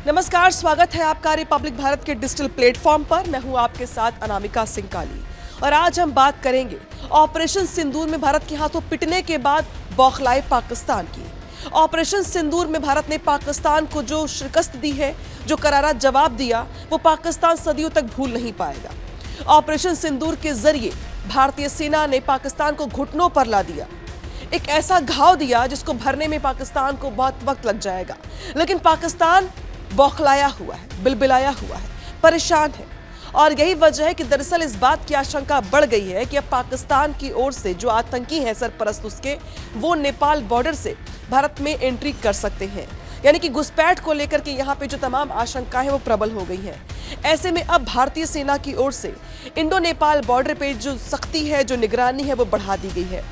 नमस्कार, स्वागत है आपका रिपब्लिक भारत के डिजिटल प्लेटफॉर्म पर। मैं हूं आपके साथ अनामिका सिंह काली और आज हम बात करेंगे ऑपरेशन सिंदूर में भारत के हाथों पिटने के बाद बौखलाए पाकिस्तान की। ऑपरेशन सिंदूर में भारत ने पाकिस्तान को जो शिकस्त दी है, जो करारा जवाब दिया, वो पाकिस्तान सदियों तक भूल नहीं पाएगा। ऑपरेशन सिंदूर के जरिए भारतीय सेना ने पाकिस्तान को घुटनों पर ला दिया, एक ऐसा घाव दिया जिसको भरने में पाकिस्तान को बहुत वक्त लग जाएगा। लेकिन पाकिस्तान बौखलाया हुआ है, बिलबिलाया हुआ है, परेशान है और यही वजह है कि दरअसल इस बात की आशंका बढ़ गई है कि अब पाकिस्तान की ओर से जो आतंकी हैं सरपरस्त उसके, वो नेपाल बॉर्डर से भारत में एंट्री कर सकते हैं। यानी कि घुसपैठ को लेकर के यहाँ पे जो तमाम आशंकाएं वो प्रबल हो गई हैं। ऐसे में अब भारतीय सेना की ओर से इंडो नेपाल बॉर्डर पे जो सख्ती है, जो निगरानी है, वो बढ़ा दी गई है।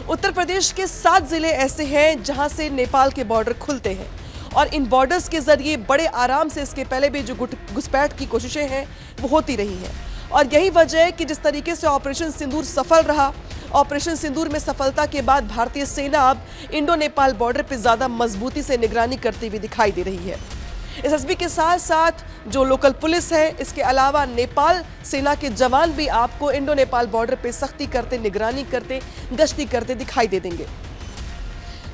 उत्तर प्रदेश के 7 जिले ऐसे हैं जहां से नेपाल के बॉर्डर खुलते हैं और इन बॉर्डर्स के जरिए बड़े आराम से इसके पहले भी जो घुसपैठ की कोशिशें हैं वो होती रही हैं। और यही वजह है कि जिस तरीके से ऑपरेशन सिंदूर सफल रहा, ऑपरेशन सिंदूर में सफलता के बाद भारतीय सेना अब इंडो नेपाल बॉर्डर पर ज्यादा मजबूती से निगरानी करती हुई दिखाई दे रही है। एसएसबी के साथ साथ जो लोकल पुलिस है, इसके अलावा नेपाल सेना के जवान भी आपको इंडो नेपाल बॉर्डर पे सख्ती करते, निगरानी करते, गश्ती करते दिखाई दे देंगे।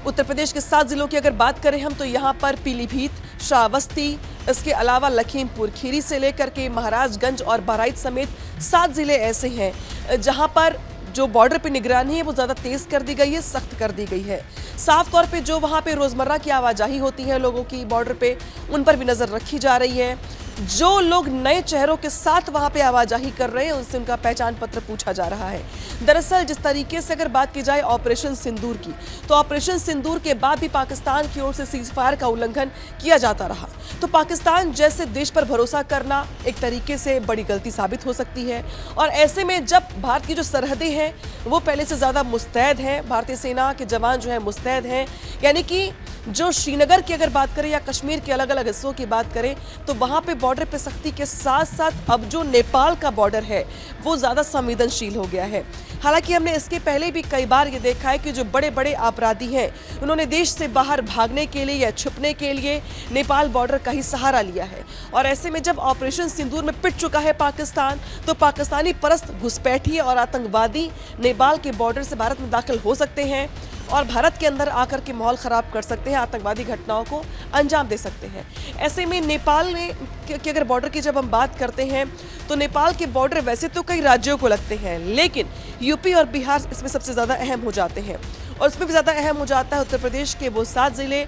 उत्तर प्रदेश के 7 जिलों की अगर बात करें हम, तो यहाँ पर पीलीभीत, श्रावस्ती, इसके अलावा लखीमपुर खीरी से लेकर के महाराजगंज और बहराइच समेत 7 जिले ऐसे हैं जहाँ पर जो बॉर्डर पे निगरानी है वो ज़्यादा तेज़ कर दी गई है, सख्त कर दी गई है। साफ तौर पे जो वहाँ पे रोज़मर्रा की आवाजाही होती है लोगों की बॉर्डर पे, उन पर भी नज़र रखी जा रही है। जो लोग नए चेहरों के साथ वहाँ पे आवाजाही कर रहे हैं उनसे उनका पहचान पत्र पूछा जा रहा है। दरअसल जिस तरीके से अगर बात की जाए ऑपरेशन सिंदूर की, तो ऑपरेशन सिंदूर के बाद भी पाकिस्तान की ओर से सीज़फायर का उल्लंघन किया जाता रहा। तो पाकिस्तान जैसे देश पर भरोसा करना एक तरीके से बड़ी गलती साबित हो सकती है। और ऐसे में जब भारत की जो सरहदें हैं वो पहले से ज़्यादा मुस्तैद हैं, भारतीय सेना के जवान जो है मुस्तैद हैं, यानी कि जो श्रीनगर की अगर बात करें या कश्मीर के अलग अलग हिस्सों की बात करें, तो वहाँ पे बॉर्डर पे सख्ती के साथ साथ अब जो नेपाल का बॉर्डर है वो ज़्यादा संवेदनशील हो गया है। हालांकि हमने इसके पहले भी कई बार ये देखा है कि जो बड़े बड़े अपराधी हैं उन्होंने देश से बाहर भागने के लिए या छुपने के लिए नेपाल बॉर्डर का ही सहारा लिया है। और ऐसे में जब ऑपरेशन सिंदूर में पिट चुका है पाकिस्तान, तो पाकिस्तानी परस्त घुसपैठिए और आतंकवादी नेपाल के बॉर्डर से भारत में दाखिल हो सकते हैं और भारत के अंदर आकर के माहौल खराब कर सकते हैं, आतंकवादी घटनाओं को अंजाम दे सकते हैं। ऐसे में नेपाल में कि अगर बॉर्डर की जब हम बात करते हैं, तो नेपाल के बॉर्डर वैसे तो कई राज्यों को लगते हैं, लेकिन यूपी और बिहार इसमें सबसे ज़्यादा अहम हो जाते हैं। और इसमें भी ज़्यादा अहम हो जाता है उत्तर प्रदेश के वो 7 जिले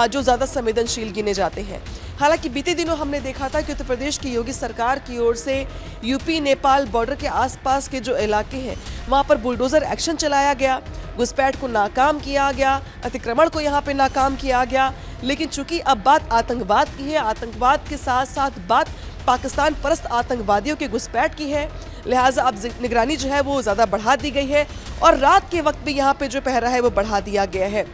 जो ज़्यादा संवेदनशील गिने जाते हैं। हालांकि बीते दिनों हमने देखा था कि उत्तर प्रदेश की योगी सरकार की ओर से यूपी नेपाल बॉर्डर के आसपास के जो इलाके हैं वहाँ पर बुलडोज़र एक्शन चलाया गया, घुसपैठ को नाकाम किया गया, अतिक्रमण को यहाँ पे नाकाम किया गया। लेकिन चूंकि अब बात आतंकवाद की है, आतंकवाद के साथ साथ बात पाकिस्तान परस्त आतंकवादियों के घुसपैठ की है, लिहाजा अब निगरानी जो है वो ज़्यादा बढ़ा दी गई है और रात के वक्त भी यहाँ पे जो पहरा है वो बढ़ा दिया गया है।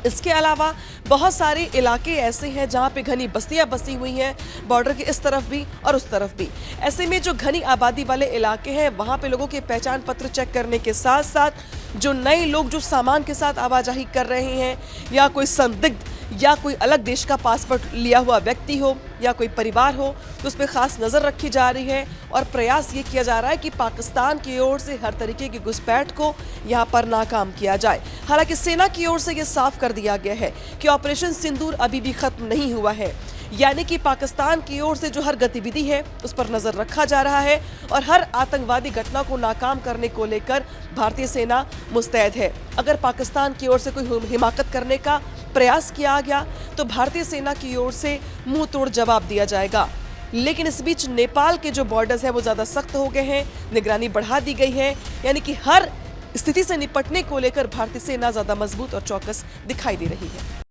इसके अलावा बहुत सारे इलाके ऐसे हैं जहाँ पे घनी बस्तियाँ बसी हुई हैं, बॉर्डर के इस तरफ भी और उस तरफ भी। ऐसे में जो घनी आबादी वाले इलाके हैं वहाँ पे लोगों के पहचान पत्र चेक करने के साथ साथ जो नए लोग जो सामान के साथ आवाजाही कर रहे हैं, या कोई संदिग्ध या कोई अलग देश का पासपोर्ट लिया हुआ व्यक्ति हो या कोई परिवार हो, तो उस पर खास नज़र रखी जा रही है और प्रयास ये किया जा रहा है कि पाकिस्तान की ओर से हर तरीके की घुसपैठ को यहाँ पर नाकाम किया जाए। हालांकि सेना की ओर से ये साफ कर दिया गया है कि ऑपरेशन सिंदूर अभी भी खत्म नहीं हुआ है, यानी कि पाकिस्तान की ओर से जो हर गतिविधि है उस पर नजर रखा जा रहा है और हर आतंकवादी घटना को नाकाम करने को लेकर भारतीय सेना मुस्तैद है। अगर पाकिस्तान की ओर से कोई हिमाकत करने का प्रयास किया गया तो भारतीय सेना की ओर से मुंह तोड़ जवाब दिया जाएगा। लेकिन इस बीच नेपाल के जो बॉर्डर्स है वो ज़्यादा सख्त हो गए हैं, निगरानी बढ़ा दी गई है, यानी कि हर स्थिति से निपटने को लेकर भारतीय सेना ज़्यादा मजबूत और चौकस दिखाई दे रही है।